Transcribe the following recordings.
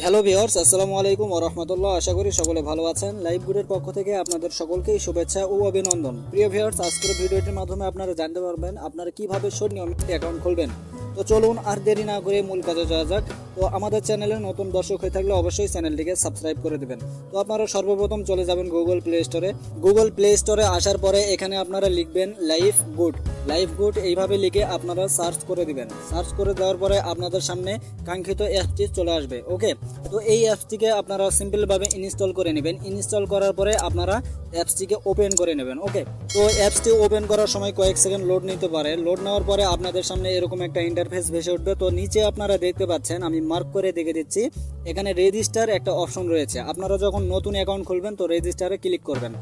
Hello viewers, আসসালামু আলাইকুম ওয়া রাহমাতুল্লাহ। আশা করি সকলে ভালো আছেন। লাইভ গুডের পক্ষ থেকে আপনাদের সকলকেই শুভেচ্ছা ও অভিনন্দন। প্রিয় ভিউয়ার্স, আজকের ভিডিওটির মাধ্যমে আপনারা জানতে পারবেন আপনারা কিভাবে নিয়মিত অ্যাকাউন্ট খুলবেন। তো চলুন আর দেরি না করে মূল কাজে যাওয়া যাক। তো আমাদের চ্যানেলে নতুন দর্শক হয়ে থাকলে অবশ্যই চ্যানেলটিকে সাবস্ক্রাইব করে দেবেন। তো আপনারা সর্বপ্রথম চলে যাবেন গুগল প্লে স্টোরে আসার পরে এখানে আপনারা লিখবেন লাইভ গুড এইভাবে লিখে আপনারা সার্চ করে দিবেন। সার্চ করে দেওয়ার পরে আপনাদের সামনে কাঙ্ক্ষিত অ্যাপটি চলে আসবে। ওকে, তো এই অ্যাপসটিকে আপনারা সিম্পলভাবে ইনস্টল করে নেবেন। ইনস্টল করার পরে আপনারা অ্যাপসটিকে ওপেন করে নেবেন। ওকে, তো অ্যাপসটি ওপেন করার সময় কয়েক সেকেন্ড লোড নিতে পারে। লোড নেওয়ার পরে আপনাদের সামনে এরকম একটা ইন্টারফেস ভেসে উঠবে। তো নিচে আপনারা দেখতে পাচ্ছেন, আমি মার্ক করে দেখে দিচ্ছি, এখানে রেজিস্টার একটা অপশন রয়েছে। আপনারা যখন নতুন অ্যাকাউন্ট খুলবেন তো রেজিস্টারে ক্লিক করবেন।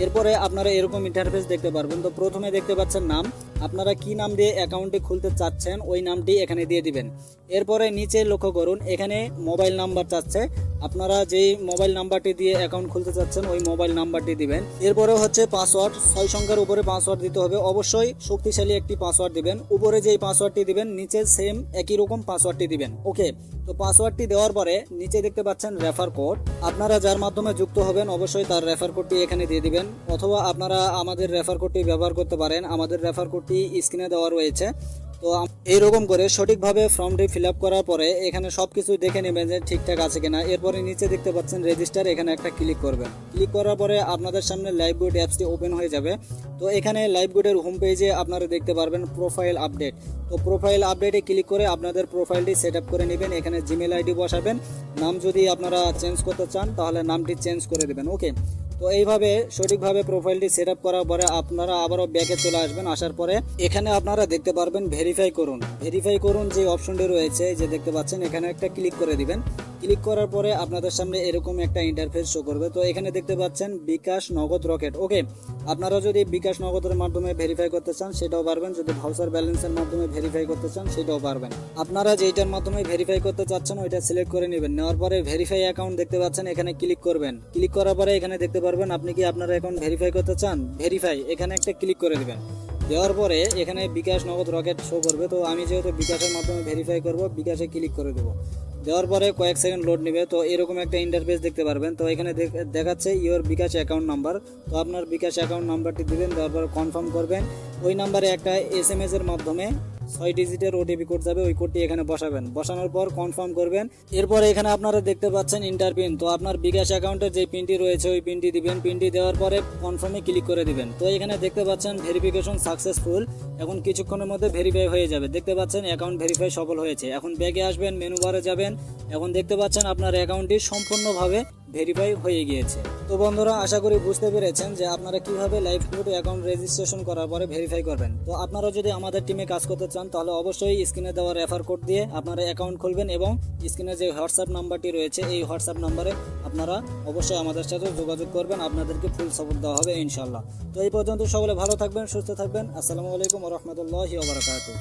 এরপরে আপনারা এরকম ইন্টারফেস দেখতে পারবেন। তো প্রথমে দেখতে পাচ্ছেন নাম, আপনারা কি নাম দিয়ে অ্যাকাউন্টটি খুলতে চাচ্ছেন ওই নামটি এখানে দিয়ে দিবেন। এরপরে নিচে লক্ষ্য করুন, এখানে মোবাইল নাম্বার চাচ্ছে, আপনারা যেই মোবাইল নাম্বারটি দিয়ে অ্যাকাউন্ট খুলতে চাচ্ছেন ওই মোবাইল নাম্বারটি দিবেন। এরপরে হচ্ছে পাসওয়ার্ড, 6 সংখ্যার উপরে পাসওয়ার্ড দিতে হবে, অবশ্যই শক্তিশালী একটি পাসওয়ার্ড দিবেন। উপরে যেই পাসওয়ার্ডটি দিবেন নিচে সেম একই রকম পাসওয়ার্ডটি দিবেন। ওকে, তো পাসওয়ার্ডটি দেওয়ার পরে নিচে দেখতে পাচ্ছেন রেফার কোড, আপনারা যার মাধ্যমে যুক্ত হবেন অবশ্যই তার রেফার কোডটি এখানে দিয়ে দিবেন, অথবা আপনারা আমাদের রেফার কোডটি ব্যবহার করতে পারেন। আমাদের রেফার কোডটি স্ক্রিনে দেওয়া রয়েছে। তো এইরকম করে সঠিকভাবে ফর্মটি ফিল আপ করার পরে এখানে সব কিছু দেখে নেবেন যে ঠিকঠাক আছে কিনা। এরপরে নিচে দেখতে পাচ্ছেন রেজিস্টার, এখানে একটা ক্লিক করবেন। ক্লিক করার পরে আপনাদের সামনে লাইভ গুড অ্যাপসটি ওপেন হয়ে যাবে। তো এখানে লাইভ গুডের হোম পেজে আপনারা দেখতে পারবেন প্রোফাইল আপডেট। তো প্রোফাইল আপডেটে ক্লিক করে আপনাদের প্রোফাইলটি সেট আপ করে নেবেন। এখানে জিমেল আইডি বসাবেন, নাম যদি আপনারা চেঞ্জ করতে চান তাহলে নামটি চেঞ্জ করে দেবেন। ওকে, তো এইভাবে সঠিকভাবে প্রোফাইলটি সেট আপ করার পরে আপনারা আবারও ব্যাকে চলে আসবেন। আসার পরে এখানে আপনারা দেখতে পারবেন ভেরিফাই করুন যে অপশনটি রয়েছে, যে দেখতে পাচ্ছেন এখানে একটা ক্লিক করে দিবেন। ক্লিক করার পরে আপনাদের সামনে এরকম একটা ইন্টারফেস শো করবে। তো এখানে দেখতে পাচ্ছেন বিকাশ নগদ রকেট। ওকে, আপনারা যদি বিকাশ নগদের মাধ্যমে ভেরিফাই করতে চান সেটাও পারবেন, যদি ভাউচার ব্যালেন্সের মাধ্যমে ভেরিফাই করতে চান সেটাও পারবেন। আপনারা যেইটার মাধ্যমে ভেরিফাই করতে চাচ্ছেন ওইটা সিলেক্ট করে নেবেন। নেওয়ার পরে ভেরিফাই অ্যাকাউন্ট দেখতে পাচ্ছেন, এখানে ক্লিক করবেন। ক্লিক করার পরে এখানে দেখতে পারবেন আপনি কি আপনার অ্যাকাউন্ট ভেরিফাই করতে চান, ভেরিফাই এখানে একটা ক্লিক করে দিবেন। দেওয়ার পরে এখানে বিকাশ নগদ রকেট শো করবে। তো আমি যেহেতু বিকাশের মাধ্যমে ভেরিফাই করব, বিকাশে ক্লিক করে দেবো। দেওয়ার পরে কয়েক সেকেন্ড লোড নেবে। তো এরকম একটা ইন্টারফেস দেখতে পারবেন। তো এখানে দেখাচ্ছে ইওর বিকাশ অ্যাকাউন্ট নাম্বার। তো আপনার বিকাশ অ্যাকাউন্ট নাম্বারটি দিবেন, দেওয়ার পরে কনফার্ম করবেন। ওই নাম্বারে একটা SMS এর মাধ্যমে 6 ডিজিটের OTP কোড যাবে, ওই কোডটি এখানে বসাবেন। বসানোর পর কনফার্ম করবেন। এরপরে এখানে আপনারা দেখতে পাচ্ছেন ইন্টার পিন। তো আপনার বিকাশ অ্যাকাউন্টের যে পিনটি রয়েছে ওই পিনটি দিবেন। পিনটি দেওয়ার পরে কনফার্মে ক্লিক করে দিবেন। তো এখানে দেখতে পাচ্ছেন ভেরিফিকেশন সাকসেসফুল, এখন কিছুক্ষণের মধ্যে ভেরিফাই হয়ে যাবে। দেখতে পাচ্ছেন অ্যাকাউন্ট ভেরিফাই সফল হয়েছে। এখন ব্যাগে আসবেন, মেনু বারে যাবেন। এখন দেখতে পাচ্ছেন আপনার অ্যাকাউন্টটি সম্পূর্ণভাবে ভেরিফাই হয়ে গিয়েছে। তো বন্ধুরা, আশা করি বুঝতে পেরেছেন যে আপনারা কিভাবে লাইভ গুড অ্যাকাউন্ট রেজিস্ট্রেশন করার পরে ভেরিফাই করবেন। তো আপনারা যদি আমাদের টিমে কাজ করতে চান তাহলে অবশ্যই স্ক্রিনে দেওয়া রেফার কোড দিয়ে আপনারা অ্যাকাউন্ট খুলবেন, এবং স্ক্রিনে যে হোয়াটসঅ্যাপ নাম্বারটি রয়েছে এই হোয়াটসঅ্যাপ নাম্বারে আপনারা অবশ্যই আমাদের সাথে যোগাযোগ করবেন। আপনাদেরকে ফুল সাপোর্ট দেওয়া হবে ইনশাআল্লাহ। তো এই পর্যন্ত সকলে ভালো থাকবেন, সুস্থ থাকবেন। আসসালামু আলাইকুম ওয়া রাহমাতুল্লাহি ওয়া বারাকাতুহু।